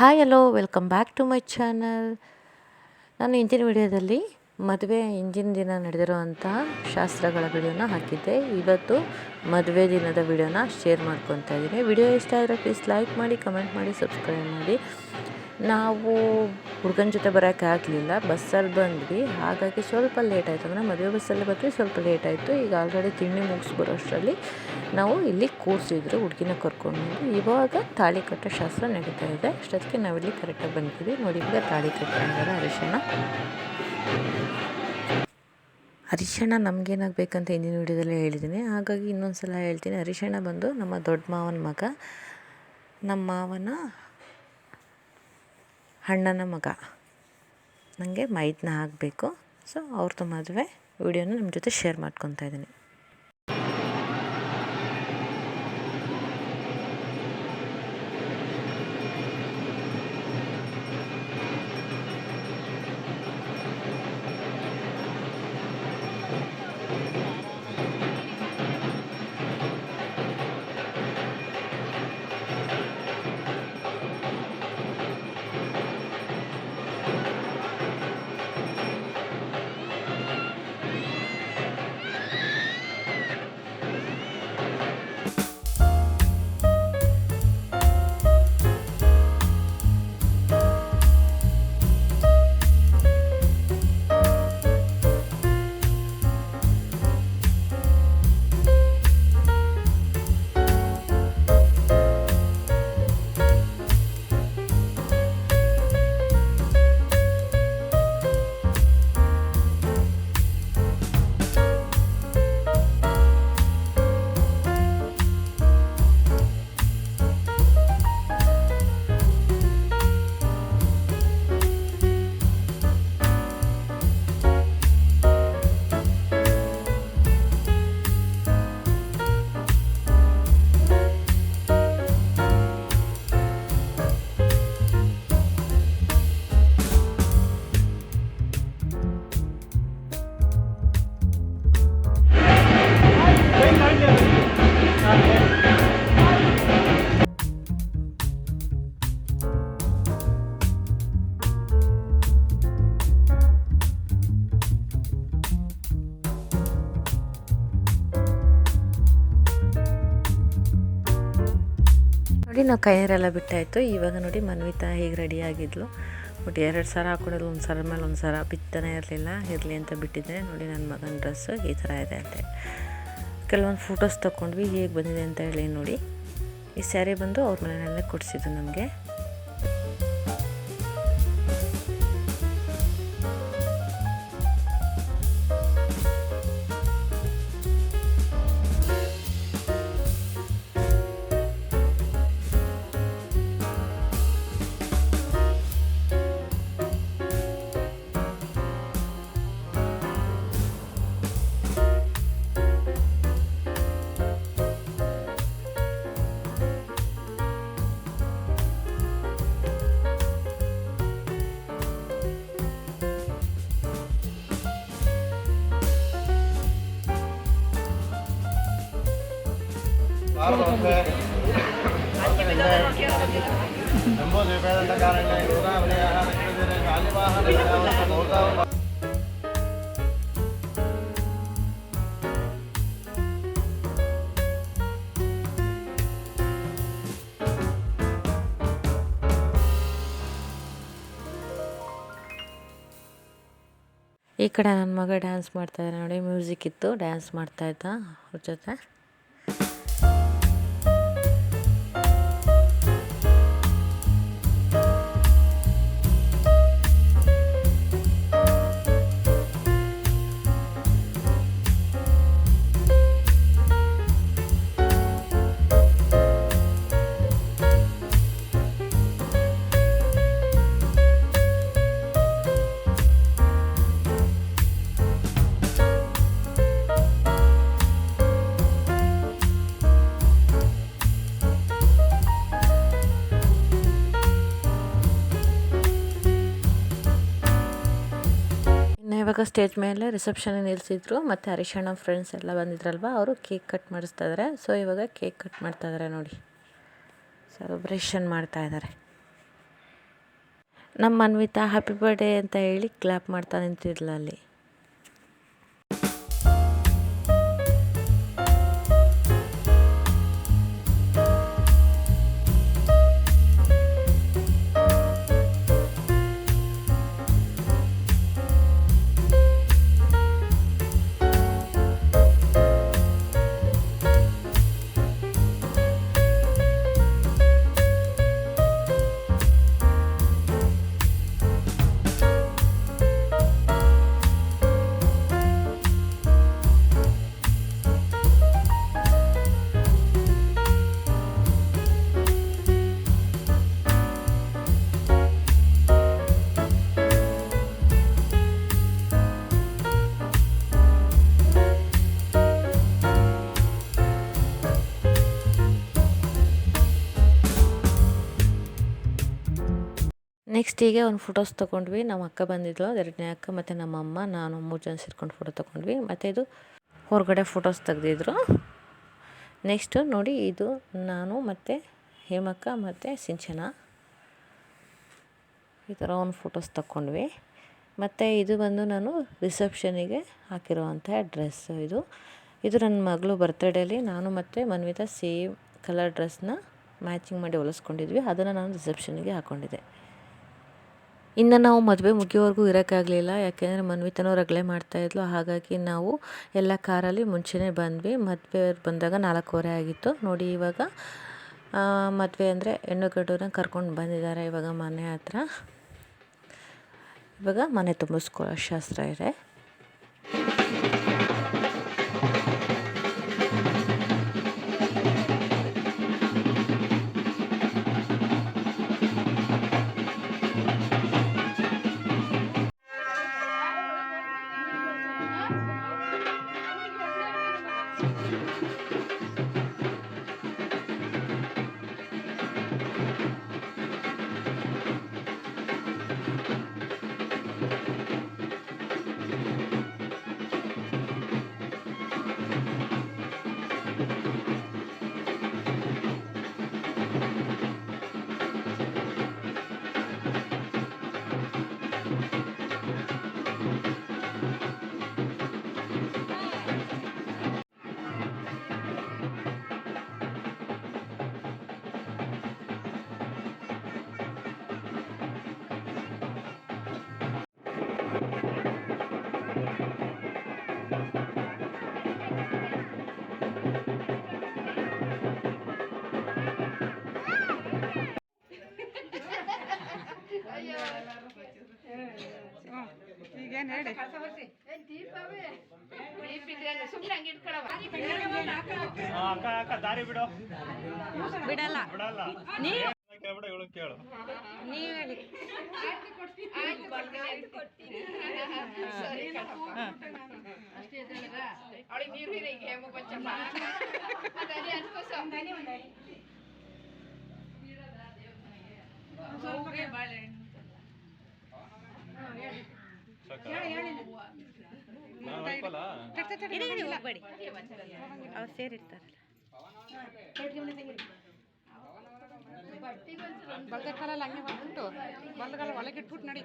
Hi hello welcome back to my channel. ನಾನು ಇಂದಿನ ವಿಡಿಯೋದಲ್ಲಿ ಮದುವೆ ಹಿಂದಿನ ದಿನ ನಡೆದಿರುವಂತಹ ಶಾಸ್ತ್ರಗಳ ವಿಡಿಯೋನ ಹಾಕಿದ್ದೆ. ಇವತ್ತು ಮದುವೆ ದಿನದ ವಿಡಿಯೋನ ಶೇರ್ ಮಾಡ್ಕೊತಾ ಇದ್ದೀನಿ. ವಿಡಿಯೋ ಇಷ್ಟ ಆದರೆ ಪ್ಲೀಸ್ ಲೈಕ್ ಮಾಡಿ, ಕಮೆಂಟ್ ಮಾಡಿ, ಸಬ್ಸ್ಕ್ರೈಬ್ ಮಾಡಿ. ನಾವು ಹುಡುಗನ ಜೊತೆ ಬರೋಕ್ಕೆ ಆಗಲಿಲ್ಲ, ಬಸ್ಸಲ್ಲಿ ಬಂದ್ವಿ. ಹಾಗಾಗಿ ಸ್ವಲ್ಪ ಲೇಟ್ ಆಯಿತು. ಅಂದರೆ ಮದುವೆ ಬಸ್ಸಲ್ಲಿ ಬಂದ್ವಿ, ಸ್ವಲ್ಪ ಲೇಟ್ ಆಯಿತು. ಈಗ ಆಲ್ರೆಡಿ ತಿಂಡಿ ಮುಗಿಸಿ ಬರೋಷ್ಟರಲ್ಲಿ ನಾವು ಇಲ್ಲಿ ಕೂರಿಸಿದ್ರು ಹುಡುಗಿನ ಕರ್ಕೊಂಡು. ಇವಾಗ ತಾಳಿ ಕಟ್ಟೋ ಶಾಸ್ತ್ರ ನಡೀತಾ ಇದೆ. ಅಷ್ಟೊತ್ತಿಗೆ ನಾವಿಲ್ಲಿ ಕರೆಕ್ಟಾಗಿ ಬಂದಿದ್ದೀವಿ. ನೋಡಿ, ಈಗ ತಾಳಿ ಕಟ್ತಾ ಇದ್ದಾರೆ. ಅರಿಶಿಣ ನಮಗೇನಾಗಬೇಕಂತ ಹಿಂದಿನ ವಿಡಿಯೋದಲ್ಲೇ ಹೇಳಿದ್ದೀನಿ, ಹಾಗಾಗಿ ಇನ್ನೊಂದು ಸಲ ಹೇಳ್ತೀನಿ. ಅರಿಶಿಣ ಬಂದು ನಮ್ಮ ದೊಡ್ಡ ಮಾವನ ಮಗ, ನಮ್ಮ ಮಾವನ ಅಣ್ಣನ ಮಗ, ನನಗೆ ಮೈದನ ಆಗಬೇಕು. ಸೊ ಅವ್ರದ್ದು ಮದುವೆ ವಿಡಿಯೋನ ನಿಮ್ಮ ಜೊತೆ ಶೇರ್ ಮಾಡ್ಕೊತಾ ಇದ್ದೀನಿ. ನೋಡಿ, ನಾವು ಕೈಯರೆಲ್ಲ ಬಿಟ್ಟಾಯಿತು. ಇವಾಗ ನೋಡಿ ಮನ್ವಿತಾ ಹೀಗೆ ರೆಡಿಯಾಗಿದ್ಲು. ಬಟ್ 2 ಸರ ಹಾಕೊಂಡಿದ್ಲು, ಒಂದು ಸರ ಮೇಲೆ ಒಂದು ಸರ ಬಿತ್ತನೇ ಇರಲಿ ಅಂತ ಬಿಟ್ಟಿದ್ದೆ. ನೋಡಿ, ನನ್ನ ಮಗನ ಡ್ರೆಸ್ಸು ಈ ಥರ ಇದೆ ಅಂತೆ. ಕೆಲವೊಂದು ಫೋಟೋಸ್ ತೊಗೊಂಡ್ವಿ, ಹೇಗೆ ಬಂದಿದೆ ಅಂತ ಹೇಳಿ. ನೋಡಿ, ಈ ಸ್ಯಾರಿ ಬಂದು ಅವ್ರ ಮನೆಯಲ್ಲೇ ಕೊಡಿಸಿದ್ದು ನಮಗೆ. ಈ ಕಡೆ ನನ್ನ ಮಗ ಡ್ಯಾನ್ಸ್ ಮಾಡ್ತಾಯಿದ್ದ. ನೋಡಿ, ಮ್ಯೂಸಿಕ್ ಇತ್ತು, ಡ್ಯಾನ್ಸ್ ಮಾಡ್ತಾಯಿದ್ದ ಅವ್ರ ಜೊತೆ. ಇವಾಗ ಸ್ಟೇಜ್ ಮೇಲೆ ರಿಸೆಪ್ಷನ್ ನಿಲ್ಲಿಸಿದ್ರು. ಮತ್ತು ಹರೀಶಣ್ಣ ಫ್ರೆಂಡ್ಸ್ ಎಲ್ಲ ಬಂದಿದ್ರಲ್ವ, ಅವರು ಕೇಕ್ ಕಟ್ ಮಾಡಿಸ್ತಾ ಇದ್ದಾರೆ. ಸೊ ಇವಾಗ ಕೇಕ್ ಕಟ್ ಮಾಡ್ತಾ ಇದ್ದಾರೆ. ನೋಡಿ, ಸೆಲೆಬ್ರೇಷನ್ ಮಾಡ್ತಾ ಇದ್ದಾರೆ. ನಮ್ಮ ಮನ್ವಿತಾ ಹ್ಯಾಪಿ ಬರ್ಡೇ ಅಂತ ಹೇಳಿ ಕ್ಲಾಪ್ ಮಾಡ್ತಾ ನಿಂತಿದ್ಲ ಅಲ್ಲಿ. ನೆಕ್ಸ್ಟ್ ಹೀಗೆ ಒಂದು ಫೋಟೋಸ್ ತೊಗೊಂಡ್ವಿ. ನಮ್ಮ ಅಕ್ಕ ಬಂದಿದ್ಳು, 2ನೇ ಅಕ್ಕ ಮತ್ತು ನಮ್ಮಮ್ಮ, ನಾನು 3 ಜನ ಸೇರ್ಕೊಂಡು ಫೋಟೋ ತೊಗೊಂಡ್ವಿ. ಮತ್ತು ಇದು ಹೊರಗಡೆ ಫೋಟೋಸ್ ತೆಗೆದಿದ್ರು. ನೆಕ್ಸ್ಟು ನೋಡಿ, ಇದು ನಾನು ಮತ್ತು ಹೇಮಕ್ಕ ಮತ್ತು ಸಿಂಚನ ಈ ಥರ ಒಂದು ಫೋಟೋಸ್ ತಗೊಂಡ್ವಿ. ಮತ್ತು ಇದು ಬಂದು ನಾನು ರಿಸೆಪ್ಷನಿಗೆ ಹಾಕಿರುವಂಥ ಡ್ರೆಸ್ಸು. ಇದು ನನ್ನ ಮಗಳು ಬರ್ತ್ಡೇಲಿ ನಾನು ಮತ್ತು ಮನ್ವಿತಾ ಸೇಮ್ ಕಲರ್ ಡ್ರೆಸ್ನ ಮ್ಯಾಚಿಂಗ್ ಮಾಡಿ ಹೊಲಿಸ್ಕೊಂಡಿದ್ವಿ. ಅದನ್ನು ನಾನು ರಿಸೆಪ್ಷನಿಗೆ ಹಾಕ್ಕೊಂಡಿದ್ದೆ. ಇನ್ನು ನಾವು ಮದುವೆ ಮುಗಿಯೋವರೆಗೂ ಇರೋಕ್ಕಾಗಲಿಲ್ಲ, ಯಾಕೆಂದರೆ ಮನ್ವಿತನೂ ರಗಳೆ ಮಾಡ್ತಾಯಿದ್ಲು. ಹಾಗಾಗಿ ನಾವು ಎಲ್ಲ ಕಾರಲ್ಲಿ ಮುಂಚೆನೇ ಬಂದ್ವಿ. ಮದುವೆ ಬಂದಾಗ 4:15 ಆಗಿತ್ತು. ನೋಡಿ, ಇವಾಗ ಮದುವೆ ಅಂದರೆ ಹೆಣ್ಣು ಗಂಡನ್ನ ಕರ್ಕೊಂಡು ಬಂದಿದ್ದಾರೆ ಇವಾಗ ಮನೆ ಹತ್ರ. ಇವಾಗ ಮನೆ ತುಂಬಿಸ್ಕೊಳ್ಳೋ ಶಾಸ್ತ್ರ ಇದೆ. ಈಗೇನು ಹೇಳಿ ದಾರಿ ಬಿಡು ಬಿಡಲ್ಲ ನೀವು ಕೇಳು ನೀವು ಹೇಳಿ ಹೋಗ್ಬೇಡಿ ಅವ್ರು ಸೇರಿರ್ತಾರಲ್ಲ ಬಲ್ಗೈ ಕಾಲಲ್ಲಿ ಹಂಗೆ ಮಾಡ್ಬಿಟ್ಟು ಬಲ್ಗಾಲ ಒಳಗೆ ಇಟ್ಬಿಟ್ಟು ನಡಿ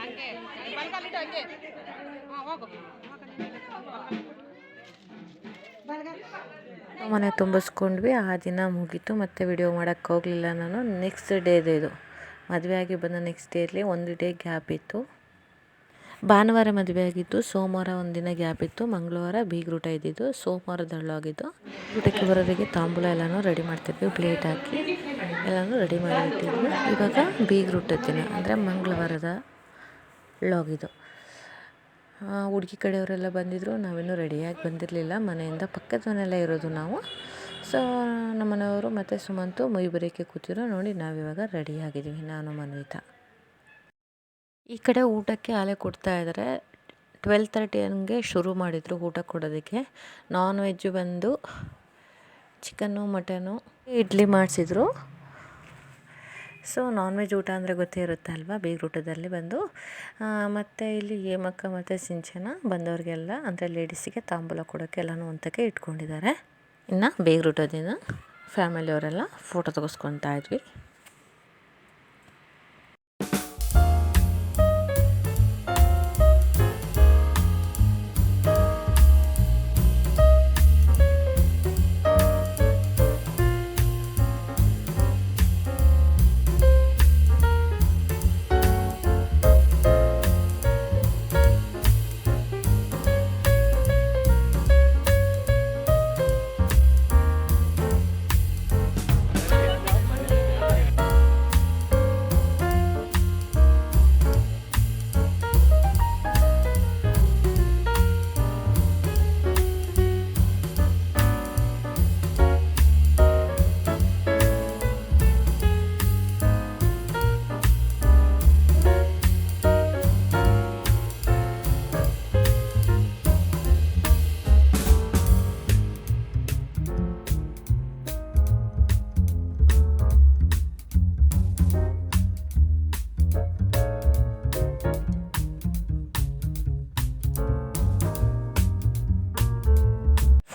ಹಂಗೆ ಬಲ್ಗಾಲಿಟ್ಟು ಹಂಗೆ ಹೋಗು ಮನೆ ತುಂಬಿಸ್ಕೊಂಡ್ವಿ. ಆ ದಿನ ಮುಗೀತು. ಮತ್ತು ವಿಡಿಯೋ ಮಾಡೋಕ್ಕೆ ಹೋಗಲಿಲ್ಲ ನಾನು. ನೆಕ್ಸ್ಟ್ ಡೇದು ಇದು ಮದುವೆ ಆಗಿ ಬಂದ ನೆಕ್ಸ್ಟ್ ಡೇಲಿ ಒಂದು ಡೇ ಗ್ಯಾಪ್ ಇತ್ತು. ಭಾನುವಾರ ಮದುವೆ ಆಗಿತ್ತು, ಸೋಮವಾರ ಒಂದಿನ ಗ್ಯಾಪ್ ಇತ್ತು, ಮಂಗಳವಾರ ಬೀಗ್ರೂಟ ಇದ್ದಿದ್ದು, ಸೋಮವಾರ ದಳ್ಳಾಗಿದ್ದು. ಊಟಕ್ಕೆ ಬರೋರಿಗೆ ತಾಂಬೂಲ ಎಲ್ಲನೂ ರೆಡಿ ಮಾಡ್ತಿದ್ವಿ, ಪ್ಲೇಟ್ ಹಾಕಿ ಎಲ್ಲನೂ ರೆಡಿ ಮಾಡಿಟ್ಟಿದ್ವಿ. ಇವಾಗ ಬೀಗ್ರೂಟದ ದಿನ ಅಂದರೆ ಮಂಗಳವಾರದ ಲಾಗಿದು. ಹುಡುಗಿ ಕಡೆಯವರೆಲ್ಲ ಬಂದಿದ್ದರು, ನಾವಿನ್ನೂ ರೆಡಿಯಾಗಿ ಬಂದಿರಲಿಲ್ಲ. ಮನೆಯಿಂದ ಪಕ್ಕದ ಮನೆಯಲ್ಲೇ ಇರೋದು ನಾವು. ಸೊ ನಮ್ಮ ಮನೆಯವರು ಮತ್ತು ಸುಮಂತು ಮುಯಿ ಬರೋಕ್ಕೆ ಕೂತಿರೋ. ನೋಡಿ, ನಾವಿವಾಗ ರೆಡಿಯಾಗಿದ್ದೀವಿ, ನಾನು ಮನ್ವಿತಾ. ಈ ಕಡೆ ಊಟಕ್ಕೆ ಆಲೆ ಕೊಡ್ತಾಯಿದ್ದಾರೆ. 12:30 ಹಂಗೆ ಶುರು ಮಾಡಿದರು ಊಟ ಕೊಡೋದಕ್ಕೆ. ನಾನ್ ವೆಜ್ಜು ಬಂದು ಚಿಕನ್ನು, ಮಟನು, ಇಡ್ಲಿ ಮಾಡಿಸಿದ್ರು. ಸೊ ನಾನ್ ವೆಜ್ ಊಟ ಅಂದರೆ ಗೊತ್ತೇ ಇರುತ್ತೆ ಅಲ್ವಾ, ಬೀಗ್ರೂಟದಲ್ಲಿ ಬಂದು. ಮತ್ತು ಇಲ್ಲಿ ಹೇಮಕ್ಕ ಮತ್ತು ಸಿಂಚನ ಬಂದವ್ರಿಗೆಲ್ಲ ಅಂದರೆ ಲೇಡೀಸಿಗೆ ತಾಂಬೂಲ ಕೊಡೋಕ್ಕೆ ಎಲ್ಲನೂ ಒಂದಕ್ಕೆ ಇಟ್ಕೊಂಡಿದ್ದಾರೆ. ಇನ್ನು ಬೇಗರೂಟ ದಿನ ಫ್ಯಾಮಿಲಿಯವರೆಲ್ಲ ಫೋಟೋ ತೆಗೆಸ್ಕೊತಾ ಇದ್ವಿ.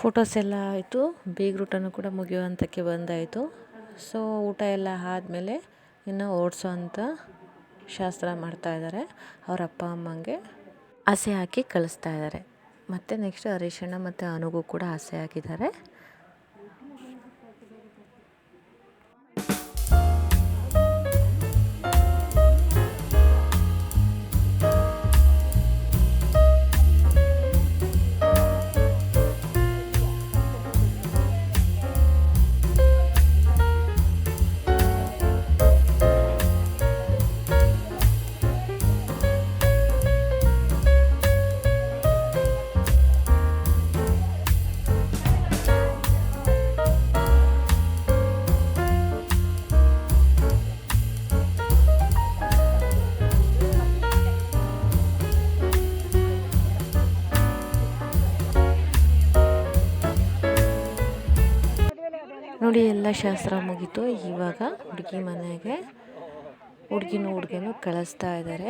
ಫೋಟೋಸ್ ಎಲ್ಲ ಆಯಿತು, ಬೇಗರೂಟನೂ ಕೂಡ ಮುಗಿಯುವಂಥಕ್ಕೆ ಬಂದಾಯಿತು. ಸೊ ಊಟ ಎಲ್ಲ ಆದಮೇಲೆ ಇನ್ನು ಓಡಿಸೋ ಅಂಥ ಶಾಸ್ತ್ರ ಮಾಡ್ತಾಯಿದ್ದಾರೆ. ಅವ್ರ ಅಪ್ಪ ಅಮ್ಮಂಗೆ ಹಸೆ ಹಾಕಿ ಕಳಿಸ್ತಾ ಇದ್ದಾರೆ. ಮತ್ತು ನೆಕ್ಸ್ಟ್ ಹರೀಶಣ್ಣ ಮತ್ತು ಅನುಗೂ ಕೂಡ ಹಸೆ ಹಾಕಿದ್ದಾರೆ. ನೋಡಿ ಎಲ್ಲ ಶಾಸ್ತ್ರ ಮುಗೀತು. ಇವಾಗ ಹುಡುಗಿ ಮನೆಗೆ ಹುಡುಗಿನೂ ಕಳಿಸ್ತಾ ಇದ್ದಾರೆ.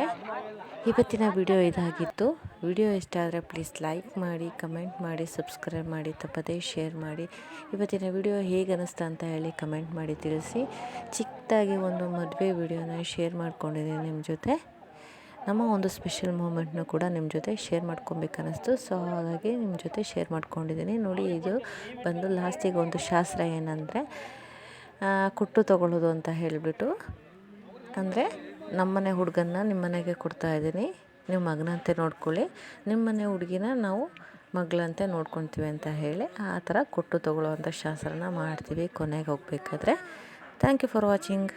ಇವತ್ತಿನ ವಿಡಿಯೋ ಇದಾಗಿತ್ತು. ವಿಡಿಯೋ ಇಷ್ಟ ಆದರೆ ಪ್ಲೀಸ್ ಲೈಕ್ ಮಾಡಿ, ಕಮೆಂಟ್ ಮಾಡಿ, ಸಬ್ಸ್ಕ್ರೈಬ್ ಮಾಡಿ, ತಪ್ಪದೇ ಶೇರ್ ಮಾಡಿ. ಇವತ್ತಿನ ವಿಡಿಯೋ ಹೇಗೆ ಅನ್ನಿಸ್ತಾ ಅಂತ ಹೇಳಿ ಕಮೆಂಟ್ ಮಾಡಿ ತಿಳಿಸಿ. ಚಿಕ್ಕದಾಗಿ ಒಂದು ಮದುವೆ ವಿಡಿಯೋನ ಶೇರ್ ಮಾಡ್ಕೊಂಡಿದ್ದೀನಿ ನಿಮ್ಮ ಜೊತೆ. ನಮ್ಮ ಒಂದು ಸ್ಪೆಷಲ್ ಮೂಮೆಂಟ್ನ ಕೂಡ ನಿಮ್ಮ ಜೊತೆ ಶೇರ್ ಮಾಡ್ಕೊಬೇಕನ್ನಿಸ್ತು. ಸೊ ಹಾಗಾಗಿ ನಿಮ್ಮ ಜೊತೆ ಶೇರ್ ಮಾಡ್ಕೊಂಡಿದ್ದೀನಿ. ನೋಡಿ, ಇದು ಬಂದು ಲಾಸ್ಟಿಗೆ ಒಂದು ಶಾಸ್ತ್ರ ಏನಂದರೆ ಕೊಟ್ಟು ತಗೊಳ್ಳೋದು ಅಂತ ಹೇಳಿಬಿಟ್ಟು, ಅಂದರೆ ನಮ್ಮನೆ ಹುಡುಗನ್ನ ನಿಮ್ಮನೆಗೆ ಕೊಡ್ತಾಯಿದ್ದೀನಿ, ನೀವು ಮಗನಂತೆ ನೋಡ್ಕೊಳ್ಳಿ, ನಿಮ್ಮನೆ ಹುಡುಗಿನ ನಾವು ಮಗಳಂತೆ ನೋಡ್ಕೊತೀವಿ ಅಂತ ಹೇಳಿ ಆ ಥರ ಕೊಟ್ಟು ತಗೊಳ್ಳೋ ಅಂಥ ಶಾಸ್ತ್ರನ ಮಾಡ್ತೀವಿ ಕೊನೆಗೆ ಹೋಗಬೇಕಾದ್ರೆ. Thank you for watching.